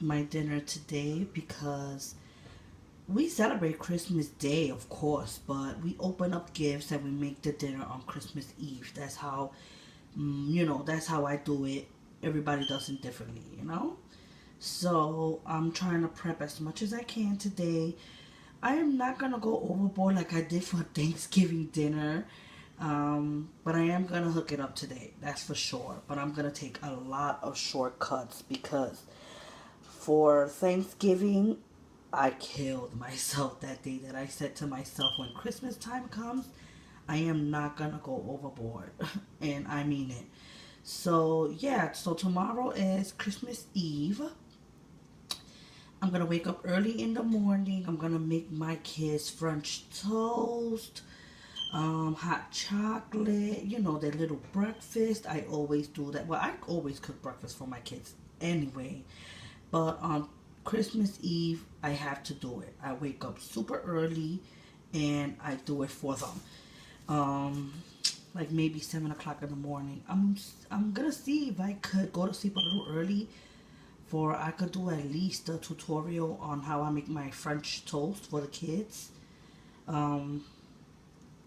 my dinner today because we celebrate Christmas Day, of course, but we open up gifts and we make the dinner on Christmas Eve. That's how, that's how I do it. Everybody does it differently. So I'm trying to prep as much as I can today. I am not gonna go overboard like I did for Thanksgiving dinner, but I am gonna hook it up today. That's for sure. But I'm gonna take a lot of shortcuts because for Thanksgiving, I killed myself that day. That I said to myself, when Christmas time comes, I am not gonna go overboard, and I mean it. So yeah, so tomorrow is Christmas Eve. I'm gonna wake up early in the morning. I'm gonna make my kids French toast, hot chocolate, their little breakfast. I always do that. Well, I always cook breakfast for my kids anyway. But on Christmas Eve, I have to do it. I wake up super early and I do it for them. Like maybe 7 o'clock in the morning. I'm gonna see if I could go to sleep a little early, for I could do at least a tutorial on how I make my French toast for the kids. Um,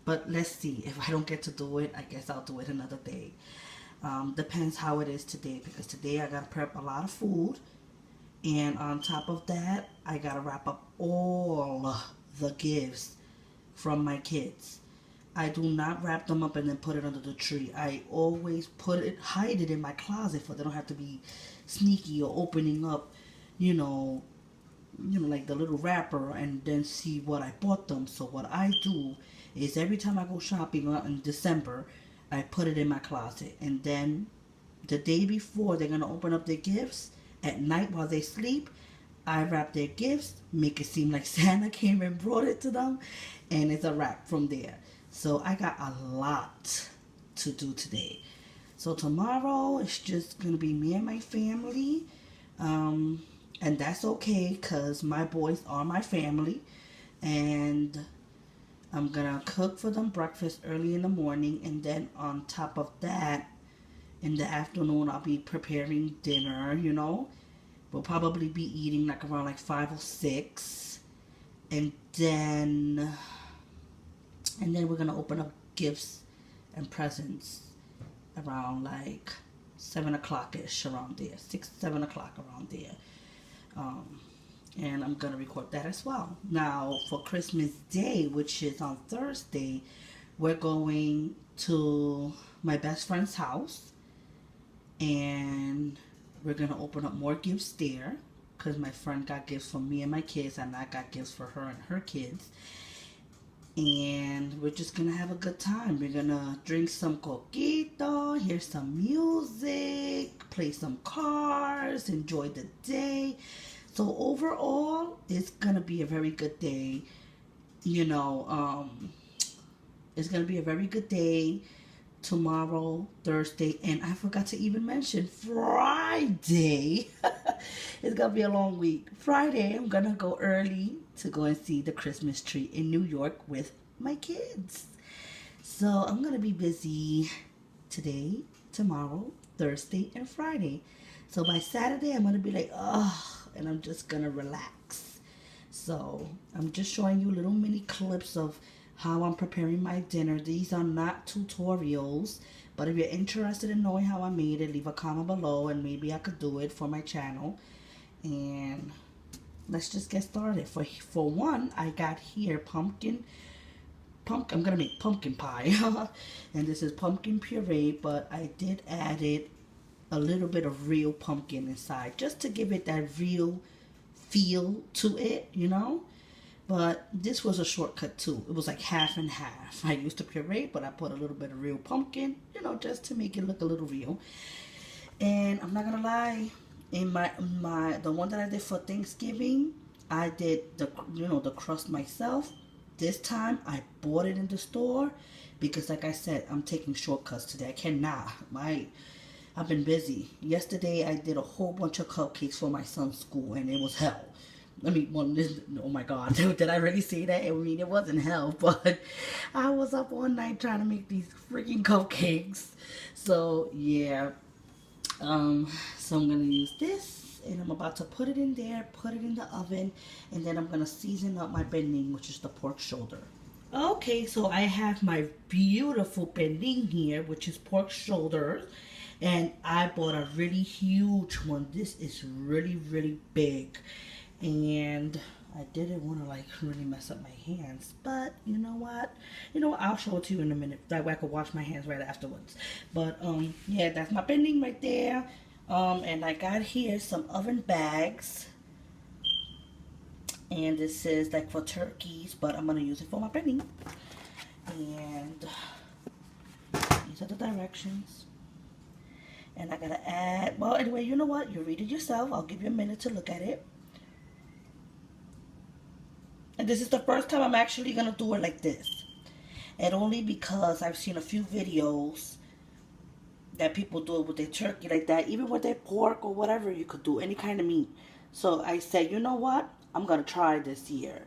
but let's see. If I don't get to do it, I guess I'll do it another day. Depends how it is today, because today I gotta prep a lot of food, and on top of that, I gotta wrap up all the gifts from my kids. I do not wrap them up and then put it under the tree. I always hide it in my closet, for they don't have to be sneaky or opening up, you know, like the little wrapper and then see what I bought them. So what I do is every time I go shopping in December, I put it in my closet, and then the day before they're gonna open up their gifts at night while they sleep, I wrap their gifts, make it seem like Santa came and brought it to them, and it's a wrap from there. So I got a lot to do today. So tomorrow it's just gonna be me and my family, and that's okay because my boys are my family, and I'm gonna cook for them breakfast early in the morning, and then on top of that, in the afternoon I'll be preparing dinner. We'll probably be eating like around like 5 or 6, and then we're gonna open up gifts and presents around like 7 o'clock ish, around there, 6, 7 o'clock around there. Um, and I'm gonna record that as well. Now for Christmas Day, which is on Thursday, we're going to my best friend's house, and we're gonna open up more gifts there because my friend got gifts for me and my kids, and I got gifts for her and her kids. And we're just gonna have a good time. We're gonna drink some coquito, hear some music, play some cards, enjoy the day. So overall, it's gonna be a very good day. You know, it's gonna be a very good day tomorrow, Thursday, and I forgot to even mention Friday. It's gonna be a long week. Friday, I'm gonna go early to go and see the Christmas tree in New York with my kids. So I'm gonna be busy today, tomorrow, Thursday, and Friday. So by Saturday, I'm gonna be like, oh, and I'm just gonna relax. So I'm just showing you little mini clips of how I'm preparing my dinner. These are not tutorials, but if you're interested in knowing how I made it, leave a comment below and maybe I could do it for my channel. And let's just get started. For one, I got here pumpkin. I'm gonna make pumpkin pie, and this is pumpkin puree, but I did add it a little bit of real pumpkin inside just to give it that real feel to it. But this was a shortcut too. It was like half and half. I used to puree, but I put a little bit of real pumpkin, just to make it look a little real. And I'm not gonna lie, in the one that I did for Thanksgiving, I did the crust myself. This time I bought it in the store because, like I said, I'm taking shortcuts today. I cannot. I've been busy. Yesterday I did a whole bunch of cupcakes for my son's school, and it was hell. Oh my God, did I really say that? I mean, it wasn't hell, but I was up all night trying to make these freaking cupcakes. So yeah, so I'm gonna use this, and I'm about to put it in there, put it in the oven, and then I'm gonna season up my benin, which is the pork shoulder. Okay, so I have my beautiful benin here, which is pork shoulder, and I bought a really huge one. This is really, really big, and I didn't want to like really mess up my hands, but you know what? I'll show it to you in a minute. That way I can wash my hands right afterwards. But yeah, that's my benin right there. And I got here some oven bags. And this is like for turkeys, but I'm gonna use it for my benin. And these are the directions. And I gotta add, well, anyway, you know what? You read it yourself. I'll give you a minute to look at it. And this is the first time I'm actually gonna do it like this. And only because I've seen a few videos that people do it with their turkey like that. Even with their pork or whatever, you could do any kind of meat. So I said, you know what? I'm going to try this year.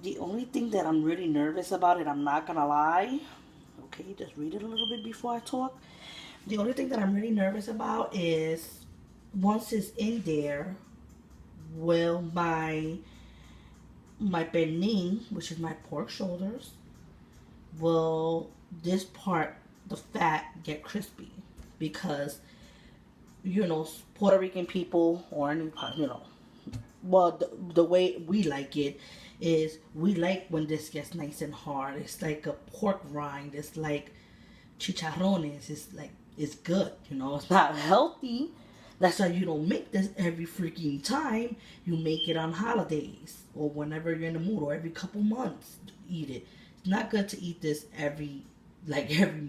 The only thing that I'm really nervous about it, I'm not going to lie. Okay, just read it a little bit before I talk. The only thing that I'm really nervous about is once it's in there, will my benin, which is my pork shoulders, will this part, the fat, get crispy? Because, Puerto Rican people or any, well, the way we like it is we like when this gets nice and hard. It's like a pork rind. It's like chicharrones. It's good. It's not healthy. That's why you don't make this every freaking time. You make it on holidays or whenever you're in the mood, or every couple months to eat it. It's not good to eat this every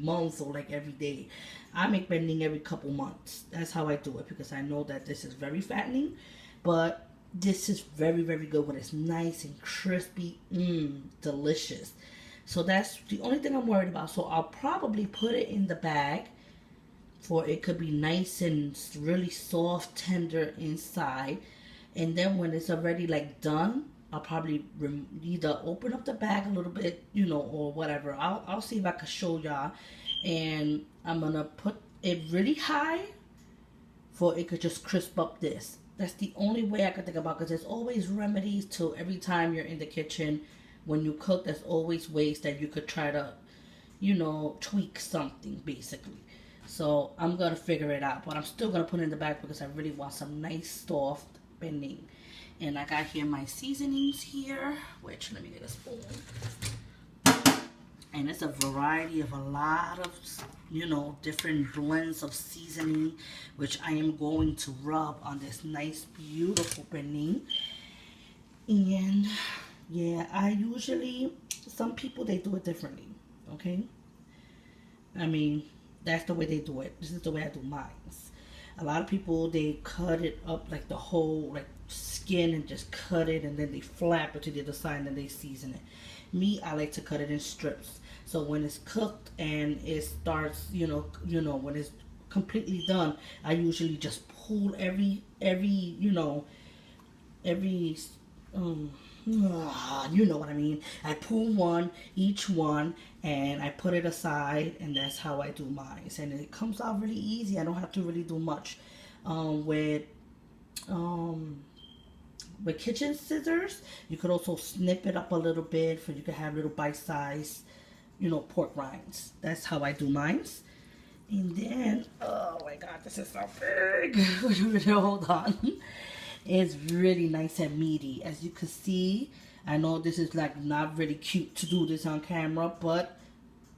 month or like every day. I make benin every couple months. That's how I do it, because I know that this is very fattening, but this is very, very good when it's nice and crispy. Delicious. So that's the only thing I'm worried about. So I'll probably put it in the bag for it could be nice and really soft, tender inside. And then when it's already like done, I'll probably either open up the bag a little bit, or whatever. I'll see if I can show y'all. And I'm going to put it really high for it could just crisp up this. That's the only way I could think about, because there's always remedies to every time you're in the kitchen. When you cook, there's always ways that you could try to, tweak something, basically. So I'm going to figure it out. But I'm still going to put it in the bag because I really want some nice, soft benin. And I got here my seasonings here, which, let me get a spoon. And it's a variety of a lot of, different blends of seasoning, which I am going to rub on this nice, beautiful benin. And yeah, some people, they do it differently, okay? I mean, that's the way they do it. This is the way I do mine. A lot of people, they cut it up like the whole skin and just cut it, and then they flap it to the other side and then they season it. Me, I like to cut it in strips. So when it's cooked and it starts, when it's completely done, I usually just pull every you know what I mean. I pull each one, and I put it aside, and that's how I do mine. And it comes out really easy. I don't have to really do much. With kitchen scissors, you could also snip it up a little bit, so you can have little bite-sized, pork rinds. That's how I do mine. And then, oh my God, this is so big. Hold on. It's really nice and meaty. As you can see, I know this is not really cute to do this on camera, but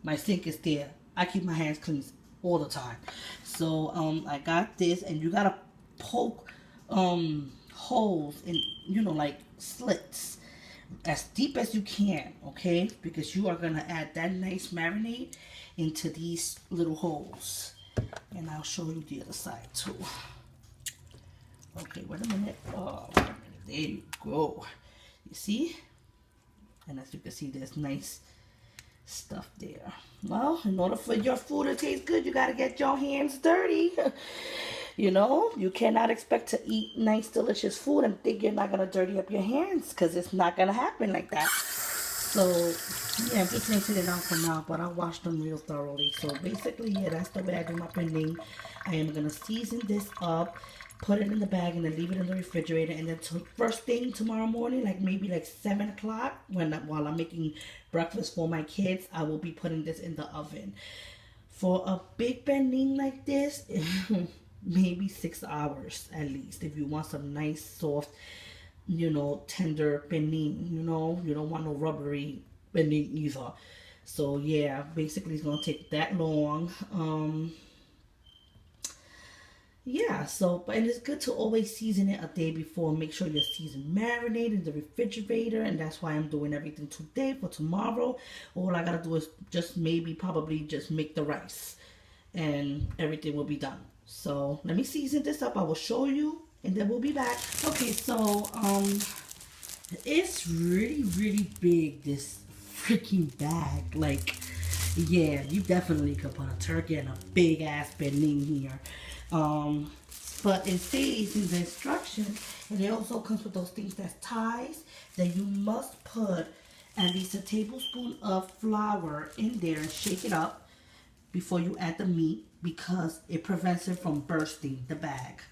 my sink is there. I keep my hands clean all the time. So I got this, and you gotta poke holes in, slits as deep as you can, okay? Because you are gonna add that nice marinade into these little holes. And I'll show you the other side too. Okay, wait a minute. Oh, wait a minute. There you go. You see? And as you can see, there's nice stuff there. Well, in order for your food to taste good, you gotta get your hands dirty. You cannot expect to eat nice, delicious food and think you're not gonna dirty up your hands, because it's not gonna happen like that. So, yeah, I'm just rinsing it out for now, but I'll wash them real thoroughly. So basically, yeah, that's the way I do my benin. I am gonna season this up put it in the bag, and then leave it in the refrigerator. And then first thing tomorrow morning, like maybe like 7 o'clock, while I'm making breakfast for my kids, I will be putting this in the oven. For a big benin like this, maybe 6 hours at least. If you want some nice, soft, tender benin, you don't want no rubbery benin either. So yeah, basically it's gonna take that long. Yeah, and it's good to always season it a day before. Make sure your season marinate in the refrigerator, and that's why I'm doing everything today for tomorrow. All I gotta do is probably just make the rice, and everything will be done. So let me season this up. I will show you, and then we'll be back. Okay, so it's really, really big, this freaking bag. Like, yeah, you definitely could put a turkey and a big ass benin here. But it says in the instructions, and it also comes with those things that's ties, that you must put at least a tablespoon of flour in there and shake it up before you add the meat, because it prevents it from bursting the bag.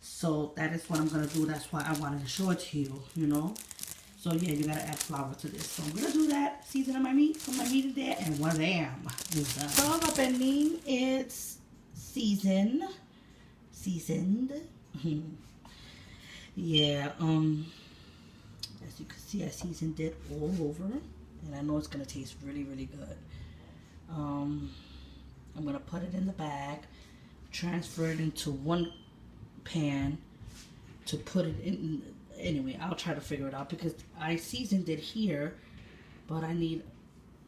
So that is what I'm gonna do. That's why I wanted to show it to you, So yeah, you gotta add flour to this. So I'm gonna do that, season my meat, put my meat in there, and wham, it's done. So the benin is seasoned. Yeah, as you can see, I seasoned it all over, and I know it's gonna taste really, really good. I'm gonna put it in the bag, transfer it into one pan to put it in. Anyway, I'll try to figure it out, because I seasoned it here, but anyway,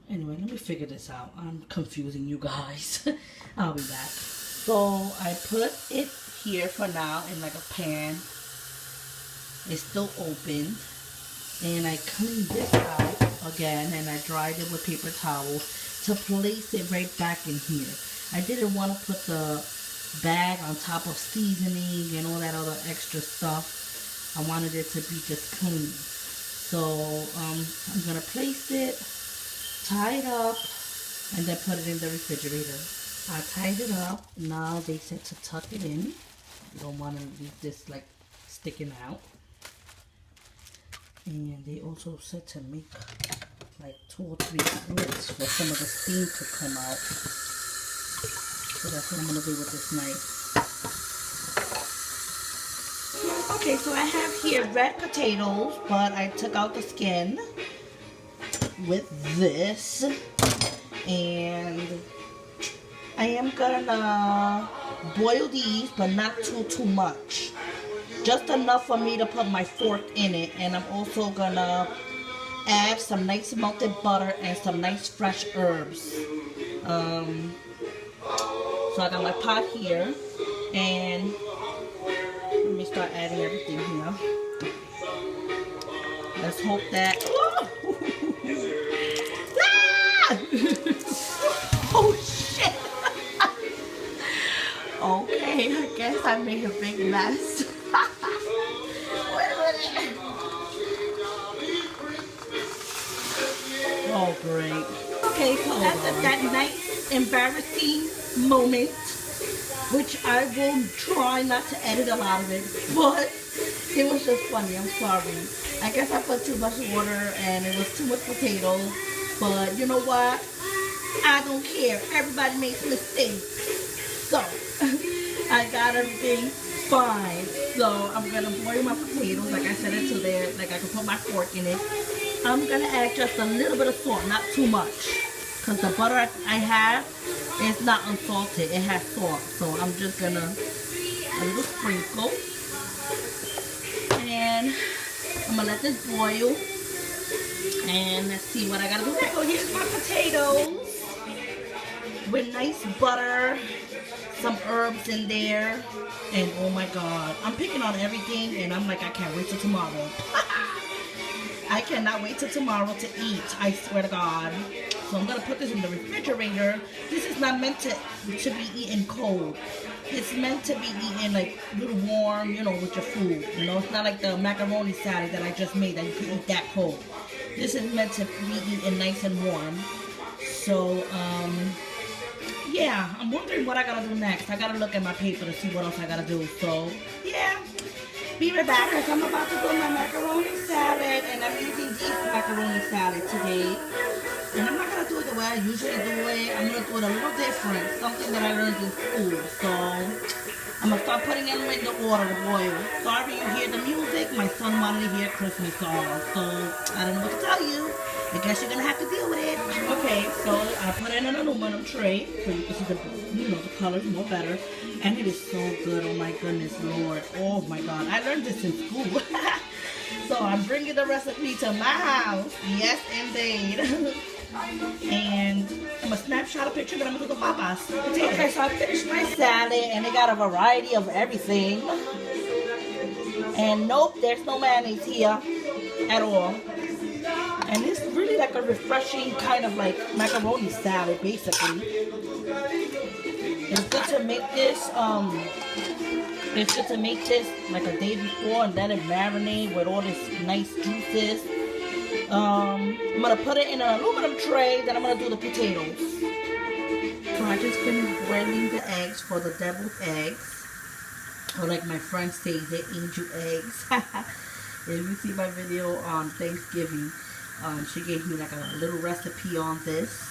let me figure this out. I'm confusing you guys. I'll be back. So I put it here for now in like a pan. It's still open, and I cleaned this out again, and I dried it with paper towels to place it right back in here. I didn't want to put the bag on top of seasoning and all that other extra stuff. I wanted it to be just clean. So I'm gonna place it, tie it up, and then put it in the refrigerator. I tied it up. Now they said to tuck it in. You don't want to leave this like sticking out. And they also said to make like 2 or 3 slits for some of the steam to come out. So that's what I'm going to do with this knife. Okay, so I have here red potatoes, but I took out the skin with this. And I am gonna boil these, but not too much. Just enough for me to put my fork in it. And I'm also gonna add some nice melted butter and some nice fresh herbs. So I got my pot here, and let me start adding everything here. Let's hope that. Oh shit! Okay, I guess I made a big mess. Wait a minute. Oh, great. Okay, so after that nice embarrassing moment, which I will try not to edit a lot of it, but it was just funny. I'm sorry. I guess I put too much water and it was too much potato, but you know what? I don't care. Everybody makes mistakes. So, I got everything fine. So, I'm going to boil my potatoes, like I said, until they're, like I can put my fork in it. I'm going to add just a little bit of salt, not too much. Because the butter I have is not unsalted. It has salt. So, I'm just going to, a little sprinkle. And I'm going to let this boil. And let's see what I got to do. So, here's my potatoes. With nice butter, some herbs in there, and oh my god, I'm picking on everything, and I'm like, I can't wait till tomorrow. I cannot wait till tomorrow to eat, I swear to god. So I'm gonna put this in the refrigerator. This is not meant to be eaten cold. It's meant to be eaten like a little warm, with your food. It's not like the macaroni salad that I just made that you can eat that cold. This is meant to be eaten nice and warm. So, yeah, I'm wondering what I gotta do next. I gotta look at my paper to see what else I gotta do. So, yeah. Be right back because I'm about to do my macaroni salad, and I'm using beef macaroni salad today. And I'm not gonna do it the way I usually do it. I'm gonna do it a little different, something that I learned in school. So I'm gonna start putting them in the water to boil. Sorry you hear the music. My son wanted to hear Christmas songs, so I don't know what to tell you. I guess you're gonna have to deal with it. Okay, so I put it in an aluminum tray so you can see the colors more better. And it is so good. Oh my goodness, Lord. Oh my God. I learned this in school. So I'm bringing the recipe to my house. Yes, indeed. And I'm going to snapshot a picture, but I'm going to do the papas. Okay, so I finished my salad, and it got a variety of everything. And nope, there's no mayonnaise here at all. And it's really like a refreshing kind of like macaroni salad, basically. It's good to make this. It's good to make this like a day before and let it marinate with all this nice juices. I'm gonna put it in an aluminum tray. Then I'm gonna do the potatoes. So I just finished boiling the eggs for the deviled eggs, or like my friends say, the angel eggs. If you see my video on Thanksgiving, she gave me like a little recipe on this.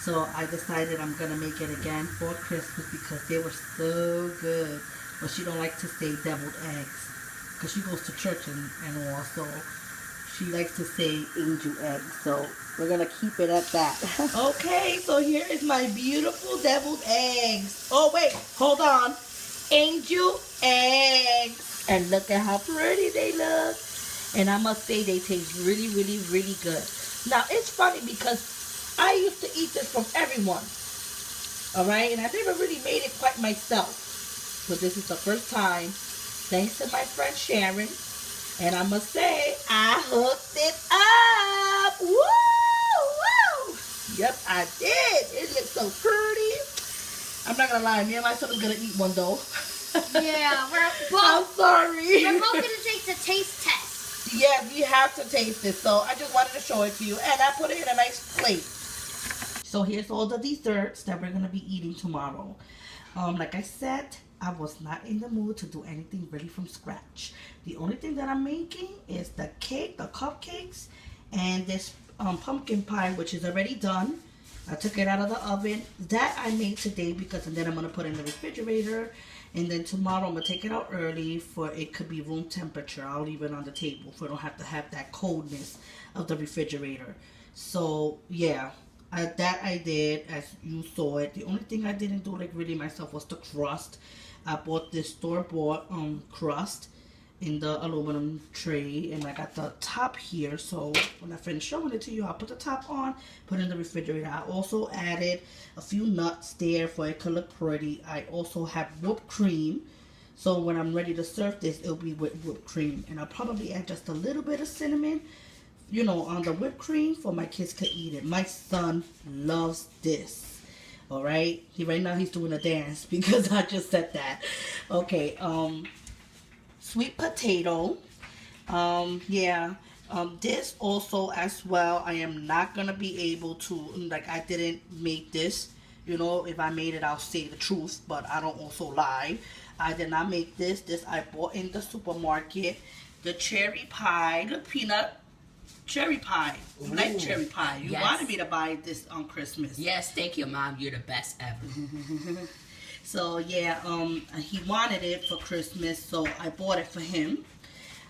So I decided I'm going to make it again for Christmas because they were so good. But she don't like to say deviled eggs because she goes to church and all. So she likes to say angel eggs. So we're going to keep it at that. Okay, so here is my beautiful deviled eggs. Oh, wait, hold on. Angel eggs. And look at how pretty they look. And I must say they taste really, really, really good. Now, it's funny because I used to eat this from everyone, alright, and I never really made it quite myself, but this is the first time, thanks to my friend Sharon, and I must say, I hooked it up, woo, woo, yep, I did, it looks so pretty. I'm not gonna lie, me and my son is gonna eat one though. Yeah, we're both, I'm sorry. We're both gonna take the taste test. Yes, we have to taste it, so I just wanted to show it to you, and I put it in a nice plate. So here's all the desserts that we're going to be eating tomorrow. Like I said, I was not in the mood to do anything really from scratch. The only thing that I'm making is the cake, the cupcakes, and this pumpkin pie, which is already done. I took it out of the oven. That I made today because and then I'm going to put it in the refrigerator. And then tomorrow I'm going to take it out early for it could be room temperature. I'll leave it on the table so I don't have to have that coldness of the refrigerator. So, yeah. That I did, as you saw it. The only thing I didn't do like really myself was the crust. I bought this store-bought crust in the aluminum tray, and I got the top here. So when I finish showing it to you, I'll put the top on, put it in the refrigerator. I also added a few nuts there for it to look pretty. I also have whipped cream. So when I'm ready to serve this, it'll be with whipped cream, and I'll probably add just a little bit of cinnamon, you know, on the whipped cream for my kids to eat it. My son loves this. All right. Right now he's doing a dance because I just said that. Okay. Sweet potato. Yeah. This also as well, I am not going to be able to, like I didn't make this. You know, if I made it, I'll say the truth, but I don't also lie. I did not make this. This I bought in the supermarket. The cherry pie, the peanut cherry pie. You like cherry pie. You wanted me to buy this on Christmas. Yes, thank you, Mom. You're the best ever. So yeah, he wanted it for Christmas, so I bought it for him.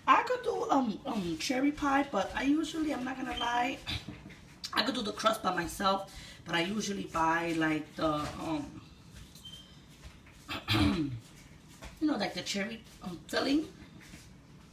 I could do cherry pie, but I'm not gonna lie, I could do the crust by myself, but I usually buy like the you know, like the cherry filling.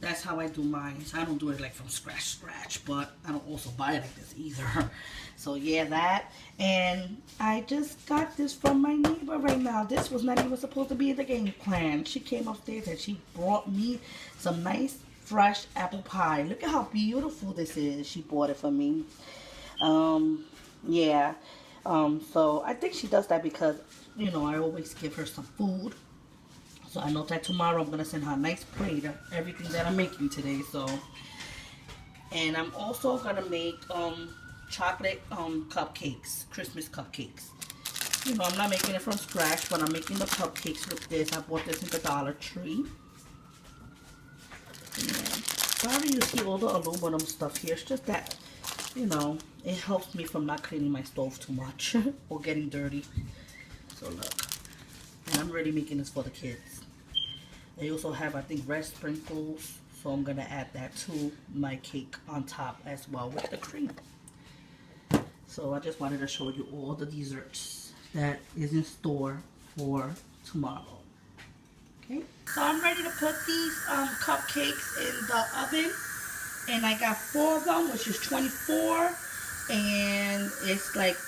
That's how I do mine. So I don't do it like from scratch, but I don't also buy it like this either. So yeah, that. And I just got this from my neighbor right now. This was not even supposed to be in the game plan. She came upstairs and she brought me some nice fresh apple pie. Look at how beautiful this is. She bought it for me. Yeah. So I think she does that because, you know, I always give her some food. So I know that tomorrow I'm going to send her a nice plate of everything that I'm making today. So, and I'm also going to make chocolate cupcakes, Christmas cupcakes. You know, I'm not making it from scratch, but I'm making the cupcakes with this. I bought this in the Dollar Tree. Yeah. Sorry you see all the aluminum stuff here. It's just that, you know, it helps me from not cleaning my stove too much or getting dirty. So look, and I'm already making this for the kids. They also have, I think, red sprinkles, so I'm gonna add that to my cake on top as well with the cream. So I just wanted to show you all the desserts that is in store for tomorrow. Okay, so I'm ready to put these cupcakes in the oven, and I got 4 of them, which is 24, and it's like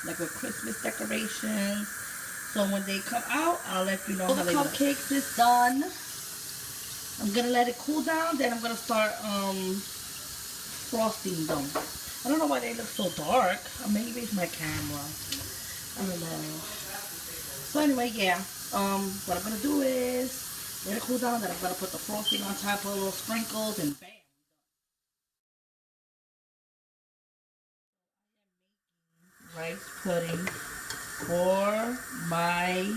with Christmas decorations. So when they come out, I'll let you know how they look. The cupcakes is done. I'm gonna let it cool down, then I'm gonna start frosting them. I don't know why they look so dark. Maybe it's my camera. I don't know. So anyway, yeah. What I'm gonna do is let it cool down, then I'm gonna put the frosting on top, put a little sprinkles, and bam. Rice pudding for my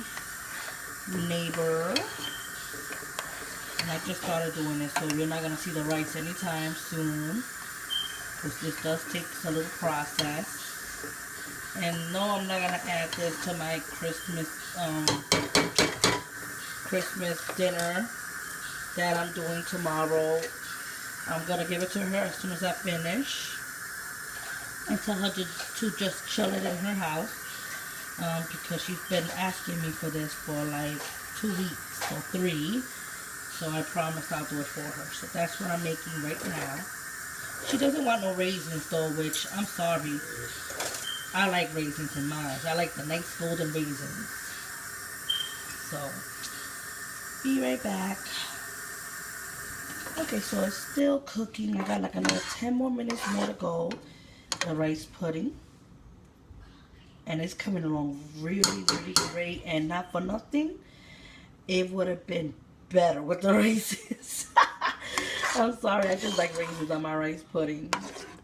neighbor. And I just started doing this, so you're not gonna see the rice anytime soon, because this does take a little process. And no, I'm not gonna add this to my Christmas dinner that I'm doing tomorrow. I'm gonna give it to her as soon as I finish, and tell her to just chill it in her house, because she's been asking me for this for like 2 weeks or 3. So I promised I'll do it for her. So that's what I'm making right now. She doesn't want no raisins though, which I'm sorry. I like raisins in mine. I like the nice golden raisins. So, be right back. Okay, so it's still cooking. I got like another 10 more minutes more to go. The rice pudding. And it's coming along really, really great. And not for nothing, it would have been better with the raisins. I'm sorry, I just like raisins on my rice pudding.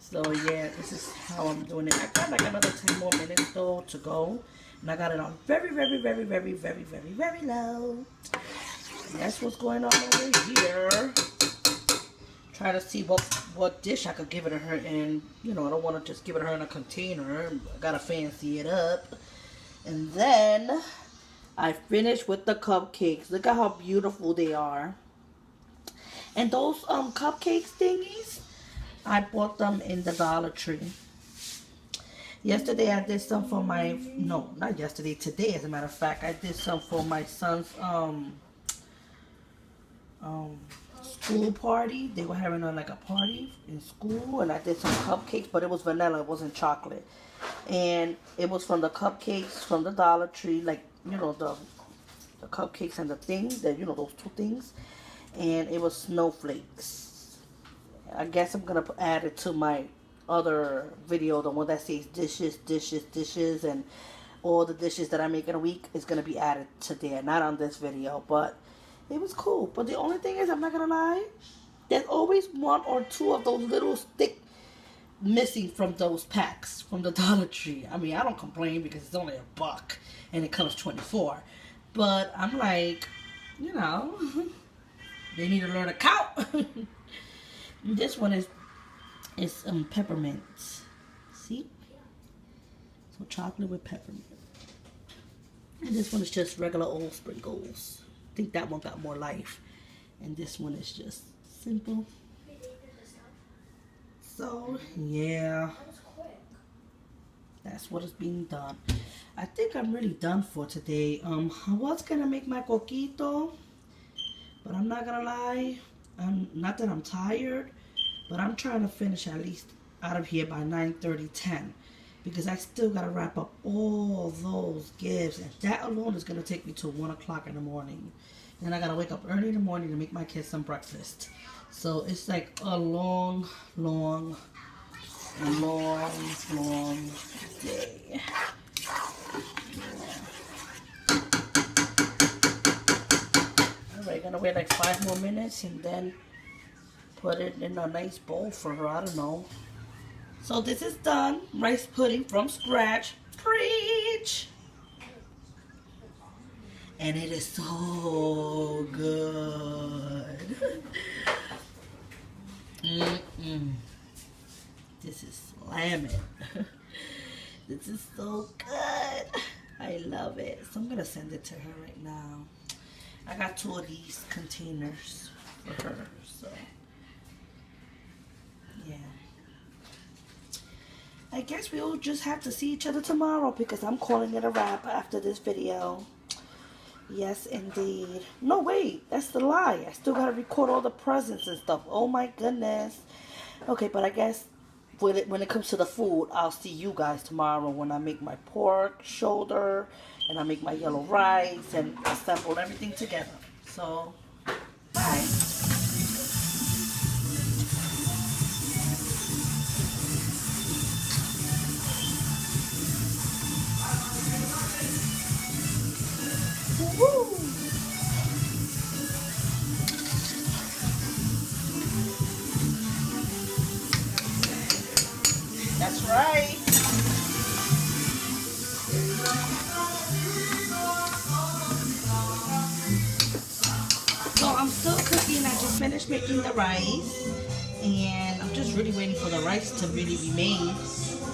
So yeah, this is how I'm doing it. I got like another 10 more minutes though to go. And I got it on very, very, very, very, very, very, very low. And that's what's going on over here. Try to see what dish I could give it to her in. You know, I don't want to just give it to her in a container. I gotta fancy it up. And then I finished with the cupcakes. Look at how beautiful they are. And those cupcakes thingies, I bought them in the Dollar Tree. Yesterday I did some for my, no, not yesterday, today as a matter of fact, I did some for my son's school party. They were having like a party in school, and I did some cupcakes, but it was vanilla, it wasn't chocolate. And it was from the cupcakes from the Dollar Tree, like, you know, the cupcakes and the thing, you know, those 2 things. And it was snowflakes. I guess I'm gonna add it to my other video, the one that says dishes, dishes, dishes, and all the dishes that I make in a week is gonna be added to there. Not on this video, but it was cool. But the only thing is, I'm not gonna lie, there's always 1 or 2 of those little stick missing from those packs from the Dollar Tree. I mean, I don't complain because it's only $1 and it comes 24. But I'm like, you know, they need to learn to count. This one is peppermint. See? So chocolate with peppermint. And this one is just regular old sprinkles. I think that one got more life. And this one is just simple. So, yeah. That's what is being done. I think I'm really done for today. I was going to make my coquito, but I'm not going to lie. Not that I'm tired, but I'm trying to finish at least out of here by 9:30, 10. Because I still got to wrap up all those gifts. And that alone is going to take me to 1 o'clock in the morning. Then I got to wake up early in the morning to make my kids some breakfast. So it's like a long day. Alright, gonna wait like 5 more minutes and then put it in a nice bowl for her. I don't know. So this is done. Rice pudding from scratch. Pretty. fridge. And it is so good. Mm-mm. This is slamming. This is so good. I love it. So I'm gonna send it to her right now. I got 2 of these containers for her, so yeah. I guess we'll just have to see each other tomorrow because I'm calling it a wrap after this video. Yes, indeed. No, wait, that's the lie. I still gotta record all the presents and stuff. Oh my goodness. Okay, but I guess when it comes to the food, I'll see you guys tomorrow when I make my pork shoulder and I make my yellow rice and assemble everything together. So, bye. Woo! That's right. So I'm still cooking. I just finished making the rice, and I'm just really waiting for the rice to really be made.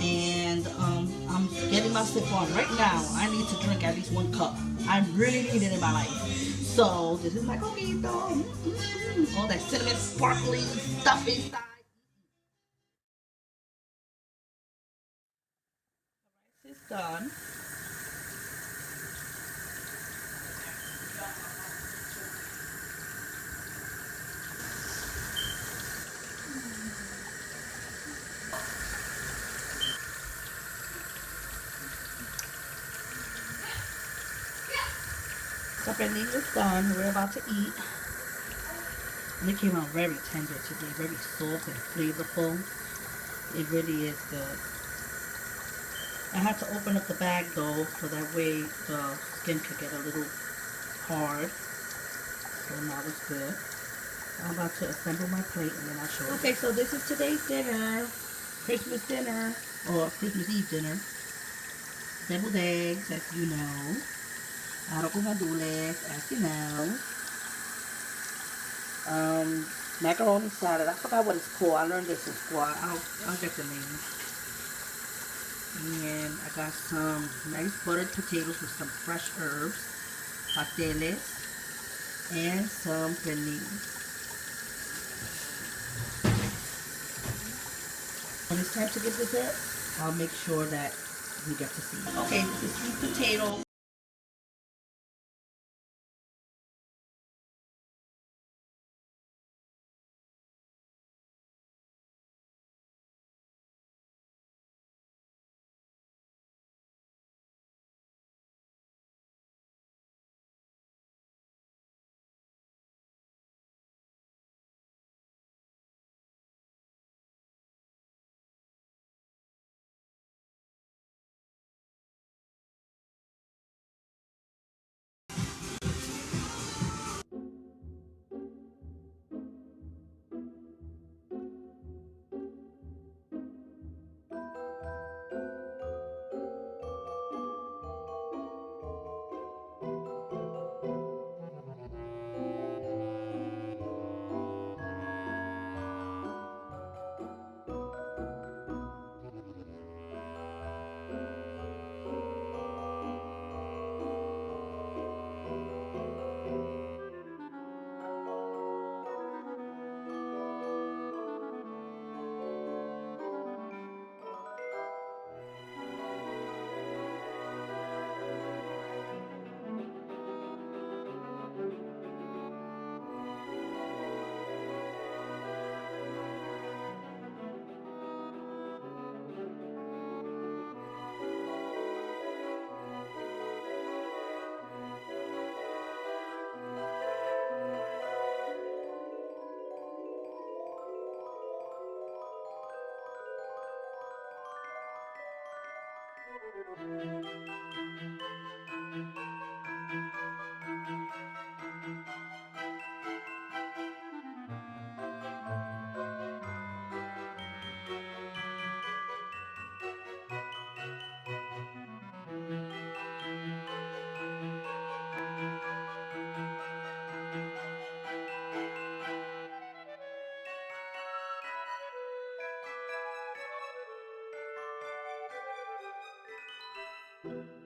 And I'm getting my sip on right now. I need to drink at least 1 cup. I really need it in my life. So this is my coquito. All that cinnamon sparkling stuff inside. Rice is done. The penne is done. We're about to eat. And it came out very tender today, very soft and flavorful. It really is good. I had to open up the bag though, so that way the skin could get a little hard. So now it's good. I'm about to assemble my plate and then I'll show you. Okay, so this is today's dinner. Christmas dinner, or Christmas Eve dinner. Deviled eggs, as you know. Arroz con gandules, as you know. Macaroni salad. I forgot what it's called. I learned this in school. I'll get the name. And I got some nice buttered potatoes with some fresh herbs, pasteles, and some penne. When it's time to get dessert, I'll make sure that you get to see. Okay, this is sweet potato. Bye.